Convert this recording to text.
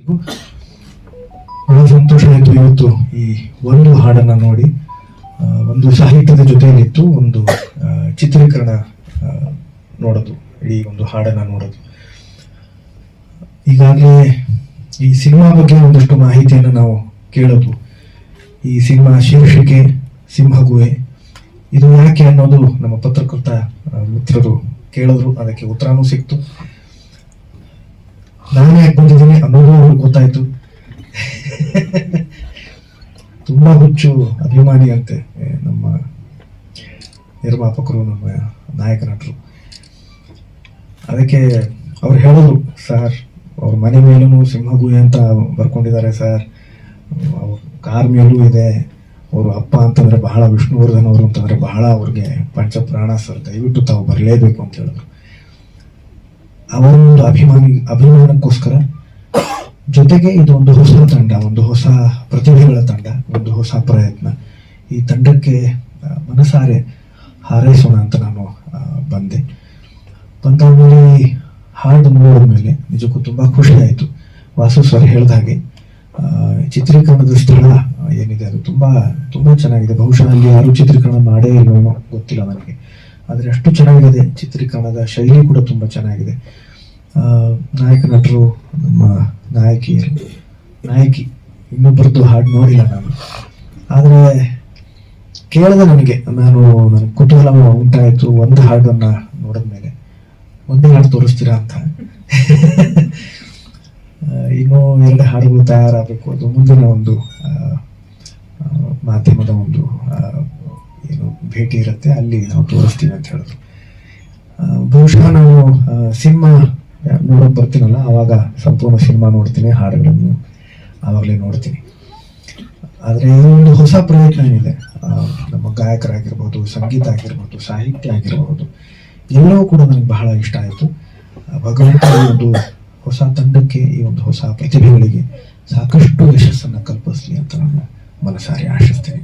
ಬಹಳ ಸಂತೋಷ ಆಯಿತು ಇವತ್ತು ಈ ಒಂದು ಹಾಡನ್ನ ನೋಡಿ. ಒಂದು ಸಾಹಿತ್ಯದ ಜೊತೆಯಲ್ಲಿತ್ತು, ಒಂದು ಚಿತ್ರೀಕರಣ ನೋಡೋದು, ಇಡೀ ಒಂದು ಹಾಡನ್ನ ನೋಡೋದು. ಈಗಾಗಲೇ ಈ ಸಿನಿಮಾ ಬಗ್ಗೆ ಒಂದಷ್ಟು ಮಾಹಿತಿಯನ್ನು ನಾವು ಕೇಳೋದು. ಈ ಸಿನಿಮಾ ಶೀರ್ಷಿಕೆ ಸಿಂಹಗುಹೆ, ಇದು ಯಾಕೆ ಅನ್ನೋದು ನಮ್ಮ ಪತ್ರಕರ್ತ ಮಿತ್ರರು ಕೇಳಿದ್ರು, ಅದಕ್ಕೆ ಉತ್ತರನೂ ಸಿಕ್ತು. ನಾನು ಯಾಕೆ ಬಂದಿದ್ದೀನಿ ಅನ್ನೋದು ಅವ್ರಿಗೆ ಗೊತ್ತಾಯ್ತು. ತುಂಬಾ ಹುಚ್ಚು ಅಭಿಮಾನಿ ಅಂತೆ ನಮ್ಮ ನಿರ್ಮಾಪಕರು, ನಮ್ಮ ನಾಯಕ ನಟರು. ಅದಕ್ಕೆ ಅವ್ರು ಹೇಳಿದ್ರು, ಸರ್ ಅವ್ರ ಮನೆ ಮೇಲೂ ಸಿಂಹಗುಹೆ ಅಂತ ಬರ್ಕೊಂಡಿದ್ದಾರೆ ಸರ್, ಅವ್ರ ಕಾರ್ ಮೇಲೂ ಇದೆ, ಅವರು ಅಪ್ಪ ಅಂತಂದ್ರೆ ಬಹಳ ವಿಷ್ಣುವರ್ಧನ್ ಅವರು ಅಂತಂದ್ರೆ ಬಹಳ ಅವ್ರಿಗೆ ಪಂಚಪ್ರಾಣ ಸರ್, ದಯವಿಟ್ಟು ತಾವು ಬರಲೇಬೇಕು ಅಂತ ಹೇಳಿದ್ರು. ಅವರ ಒಂದು ಅಭಿಮಾನಕ್ಕೋಸ್ಕರ, ಜೊತೆಗೆ ಇದು ಒಂದು ಹೊಸ ತಂಡ, ಒಂದು ಹೊಸ ಪ್ರತಿಭೆಗಳ ತಂಡ, ಒಂದು ಹೊಸ ಪ್ರಯತ್ನ. ಈ ತಂಡಕ್ಕೆ ಮನಸಾರೆ ಹಾರೈಸೋಣ ಅಂತ ನಾನು ಬಂದಾದ್ಮೇಲೆ ಹಾಡು ನೋಡಿದ್ಮೇಲೆ ನಿಜಕ್ಕೂ ತುಂಬಾ ಖುಷಿ ಆಯಿತು. ವಾಸು ಸರ್ ಹೇಳಿದ ಹಾಗೆ ಚಿತ್ರೀಕರಣದ ಸ್ಥಳ ಏನಿದೆ ಅದು ತುಂಬಾ ತುಂಬಾ ಚೆನ್ನಾಗಿದೆ. ಬಹುಶಃ ಅಲ್ಲಿ ಯಾರು ಚಿತ್ರೀಕರಣ ಮಾಡೇ ಇಲ್ವೇನೋ ಗೊತ್ತಿಲ್ಲ ನನಗೆ, ಆದರೆ ಅಷ್ಟು ಚೆನ್ನಾಗಿದೆ. ಚಿತ್ರೀಕರಣದ ಶೈಲಿ ಕೂಡ ತುಂಬಾ ಚೆನ್ನಾಗಿದೆ. ನಾಯಕ ನಟರು, ನಮ್ಮ ನಾಯಕಿ ಇನ್ನೊಬ್ಬರದ್ದು ಹಾಡು ನೋಡಿಲ್ಲ ನಾನು, ಆದರೆ ಕೇಳಿದೆ ನನಗೆ ಕುತೂಹಲ ಉಂಟಾಯಿತು. ಒಂದು ಹಾಡನ್ನ ನೋಡಿದ್ಮೇಲೆ ಒಂದೇ ಹಾಡು ತೋರಿಸ್ತೀರಾ ಅಂತ. ಇನ್ನೂ 2 ಹಾಡುಗಳು ತಯಾರಾಗಬೇಕು. ಅದು ಮುಂದಿನ ಒಂದು ಮಾಧ್ಯಮದ ಒಂದು ಏನು ಭೇಟಿ ಇರುತ್ತೆ, ಅಲ್ಲಿ ನಾವು ತೋರಿಸ್ತೀವಿ ಅಂತ ಹೇಳಿದ್ರು. ಬಹುಶಃ ನಾನು ಸಿನಿಮಾ ನೋಡೋಕೆ ಬರ್ತೀನಲ್ಲ, ಆವಾಗ ಸಂಪೂರ್ಣ ಸಿನಿಮಾ ನೋಡ್ತೀನಿ, ಹಾಡುಗಳನ್ನು ಆವಾಗಲೇ ನೋಡ್ತೀನಿ. ಆದರೆ ಒಂದು ಹೊಸ ಪ್ರಯತ್ನ ಏನಿದೆ, ನಮ್ಮ ಗಾಯಕರಾಗಿರ್ಬೋದು, ಸಂಗೀತ ಆಗಿರ್ಬೋದು, ಸಾಹಿತ್ಯ ಆಗಿರ್ಬೋದು, ಎಲ್ಲವೂ ಕೂಡ ನನಗೆ ಬಹಳ ಇಷ್ಟ ಆಯಿತು. ಭಗವಂತ ಈ ಒಂದು ಹೊಸ ತಂಡಕ್ಕೆ, ಈ ಒಂದು ಹೊಸ ಪ್ರತಿಭೆಗಳಿಗೆ ಸಾಕಷ್ಟು ಯಶಸ್ಸನ್ನು ಕಲ್ಪಿಸಲಿ ಅಂತ ನಾನು ಮನಸಾರಿ ಆಶಿಸ್ತೀನಿ.